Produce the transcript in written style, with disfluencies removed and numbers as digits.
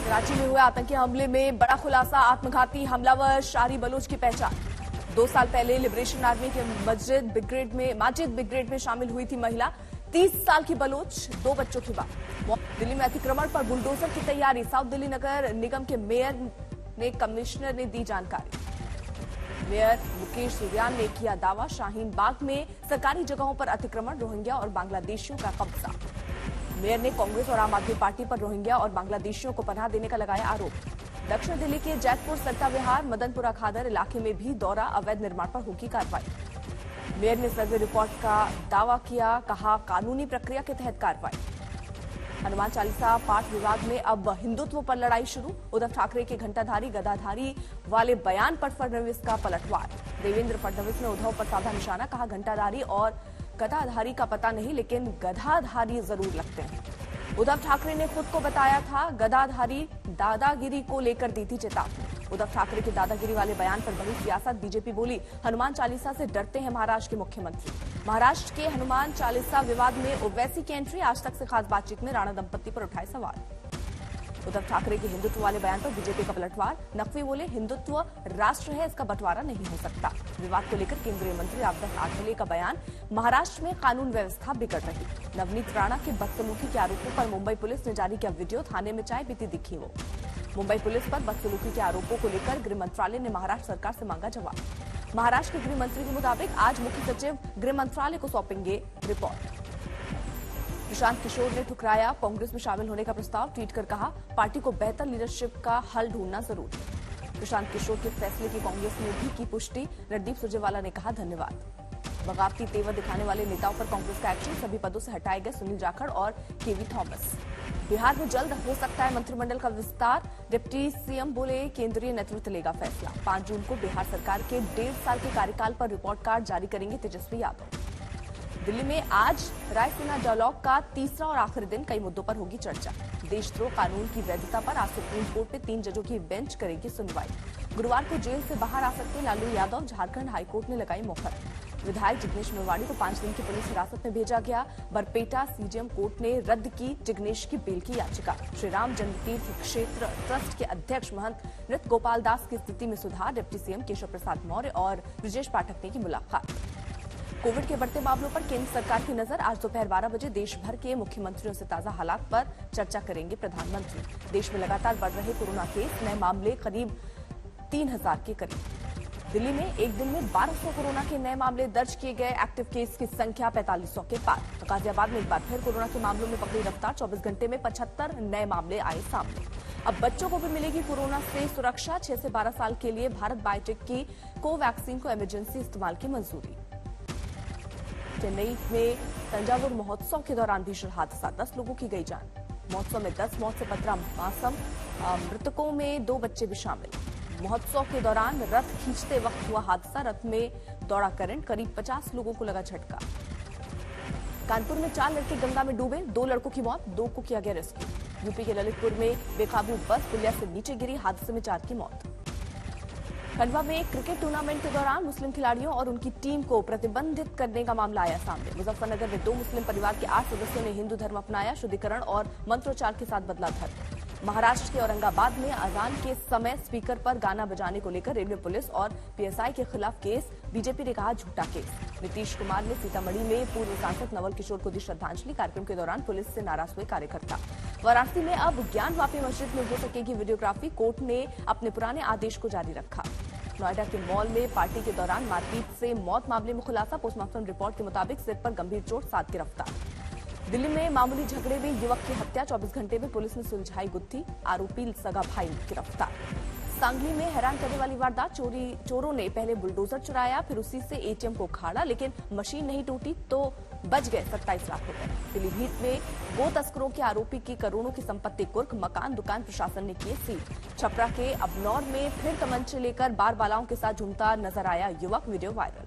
कराची में हुए आतंकी हमले में बड़ा खुलासा, आत्मघाती हमलावर शारी बलोच की पहचान। 2 साल पहले लिबरेशन आर्मी के माजिद ब्रिगेड में शामिल हुई थी महिला। 30 साल की बलोच, 2 बच्चों की मां। दिल्ली में अतिक्रमण पर बुलडोजर की तैयारी, साउथ दिल्ली नगर निगम के मेयर ने कमिश्नर ने दी जानकारी। मेयर मुकेश सूर्यान ने किया दावा, शाहीन बाग में सरकारी जगहों पर अतिक्रमण, रोहिंग्या और बांग्लादेशियों का कब्जा। मेयर ने कांग्रेस और आम आदमी पार्टी पर रोहिंग्या और बांग्लादेशियों को पनाह देने का लगाया आरोप। दक्षिण दिल्ली के जैतपुर सट्टा विहार मदनपुरा खादर इलाके में भी दौरा, अवैध निर्माण पर होगी कार्रवाई। मेयर ने सर्वे रिपोर्ट का दावा किया, कहा कानूनी प्रक्रिया के तहत कार्रवाई। हनुमान चालीसा पाठ विवाद में अब हिंदुत्व पर लड़ाई शुरू, उद्धव ठाकरे के घंटाधारी गदाधारी वाले बयान पर फडणवीस का पलटवार। देवेंद्र फडणवीस ने उद्धव पर साधा निशाना, कहा घंटाधारी और गदाधारी का पता नहीं लेकिन गधाधारी जरूर लगते हैं। उद्धव ठाकरे ने खुद को बताया था गदाधारी, दादागिरी को लेकर दी थी चेतावनी। उद्धव ठाकरे के दादागिरी वाले बयान पर बड़ी सियासत, बीजेपी बोली हनुमान चालीसा से डरते हैं महाराष्ट्र के मुख्यमंत्री। महाराष्ट्र के हनुमान चालीसा विवाद में ओवैसी की एंट्री, आज तक से खास बातचीत में राणा दंपति पर उठाए सवाल। उद्धव ठाकरे के हिंदुत्व वाले बयान पर बीजेपी का पलटवार, नकवी बोले हिंदुत्व राष्ट्र है, इसका बंटवारा नहीं हो सकता। विवाद को लेकर केंद्रीय मंत्री रामदास आठवले का बयान, महाराष्ट्र में कानून व्यवस्था बिगड़ रही। नवनीत राणा के बदसलूकी के आरोपों पर मुंबई पुलिस ने जारी किया वीडियो, थाने में चाय पीती दिखी वो। मुंबई पुलिस पर बदसलूकी के आरोपों को लेकर गृह मंत्रालय ने महाराष्ट्र सरकार से मांगा जवाब। महाराष्ट्र के गृह मंत्री के मुताबिक आज मुख्य सचिव गृह मंत्रालय को सौंपेंगे रिपोर्ट। प्रशांत किशोर ने ठुकराया कांग्रेस में शामिल होने का प्रस्ताव, ट्वीट कर कहा पार्टी को बेहतर लीडरशिप का हल ढूंढना जरूरी। प्रशांत किशोर के फैसले की कांग्रेस ने भी की पुष्टि, रणदीप सुरजेवाला ने कहा धन्यवाद। बगावती तेवर दिखाने वाले नेताओं पर कांग्रेस का एक्शन, सभी पदों से हटाए गए सुनील जाखड़ और केवी थॉमस। बिहार में जल्द हो सकता है मंत्रिमंडल का विस्तार, डिप्टी सीएम बोले केंद्रीय नेतृत्व लेगा फैसला। 5 जून को बिहार सरकार के 1.5 साल के कार्यकाल पर रिपोर्ट कार्ड जारी करेंगे तेजस्वी यादव। दिल्ली में आज रायसीना डायलॉग का तीसरा और आखिरी दिन, कई मुद्दों पर होगी चर्चा। देशद्रोह कानून की वैधता पर आज सुप्रीम कोर्ट में 3 जजों की बेंच करेगी सुनवाई। गुरुवार को जेल से बाहर आ सकते लालू यादव, झारखंड हाईकोर्ट ने लगाई मोहर। विधायक जिग्नेश मेवाड़ी को 5 दिन की पुलिस हिरासत में भेजा गया। बरपेटा सीजेएम कोर्ट ने रद्द की जिग्नेश की बेल की याचिका। श्रीराम जन्मतीर्थ क्षेत्र ट्रस्ट के अध्यक्ष महंत नृत्य गोपाल दास की स्थिति में सुधार, डिप्टी सीएम केशव प्रसाद मौर्य और ब्रजेश पाठक ने की मुलाकात। कोविड के बढ़ते मामलों पर केंद्र सरकार की नजर, आज दोपहर 12 बजे देश भर के मुख्यमंत्रियों से ताजा हालात पर चर्चा करेंगे प्रधानमंत्री। देश में लगातार बढ़ रहे कोरोना केस, नए मामले करीब 3000 के करीब। दिल्ली में एक दिन में 1200 कोरोना के नए मामले दर्ज किए गए, एक्टिव केस की संख्या 4500 के पार। गाजियाबाद में एक बार फिर कोरोना के मामलों में पकड़ी रफ्तार, 24 घंटे में 75 नए मामले आए सामने। अब बच्चों को भी मिलेगी कोरोना से सुरक्षा, 6 से 12 साल के लिए भारत बायोटेक की कोवैक्सीन को इमरजेंसी इस्तेमाल की मंजूरी। चेन्नई में तंजावुर महोत्सव के दौरान भीषण हादसा, 10 लोगों की गई जान। महोत्सव में 10 मौत से पतरा मौसम, मृतकों में 2 बच्चे भी शामिल। महोत्सव के दौरान रथ खींचते वक्त हुआ हादसा, रथ में दौड़ा करंट, करीब 50 लोगों को लगा झटका। कानपुर में 4 लड़के गंगा में डूबे, 2 लड़कों की मौत, 2 को किया गया रेस्क्यू। यूपी के ललितपुर में बेकाबू बस पुलिया से नीचे गिरी, हादसे में 4 की मौत। खंडवा में क्रिकेट टूर्नामेंट के दौरान मुस्लिम खिलाड़ियों और उनकी टीम को प्रतिबंधित करने का मामला आया सामने। मुजफ्फरनगर में 2 मुस्लिम परिवार के 8 सदस्यों ने हिंदू धर्म अपनाया, शुद्धिकरण और मंत्रोच्चार के साथ बदला धर्म। महाराष्ट्र के औरंगाबाद में अजान के समय स्पीकर पर गाना बजाने को लेकर रेलवे पुलिस और पीएसआई के खिलाफ केस, बीजेपी ने कहा झूठा केस। नीतीश कुमार ने सीतामढ़ी में पूर्व सांसद नवल किशोर को दी श्रद्धांजलि, कार्यक्रम के दौरान पुलिस से नाराज हुए कार्यकर्ता। वाराणसी में अब ज्ञानवापी मस्जिद में हो सकेगी वीडियोग्राफी, कोर्ट ने अपने पुराने आदेश को जारी रखा। नोएडा के मॉल में पार्टी के दौरान मारपीट से मौत मामले में खुलासा, पोस्टमार्टम रिपोर्ट के मुताबिक सिर पर गंभीर चोट, 7 गिरफ्तार। दिल्ली में मामूली झगड़े में युवक की हत्या, 24 घंटे में पुलिस ने सुलझाई गुत्थी, आरोपी सगा भाई गिरफ्तार। सांगली में हैरान करने वाली वारदात, चोरों ने पहले बुलडोजर चुराया, फिर उसी से एटीएम को उखाड़ा, लेकिन मशीन नहीं टूटी तो बच गए 27 लाख रुपए। पीलीभीत में गो तस्करों के आरोपी की करोड़ों की संपत्ति कुर्क, मकान दुकान प्रशासन ने किए सील। छपरा के अबनौर में फिर तमंचे लेकर बार बालाओं के साथ झूमता नजर आया युवक, वीडियो वायरल।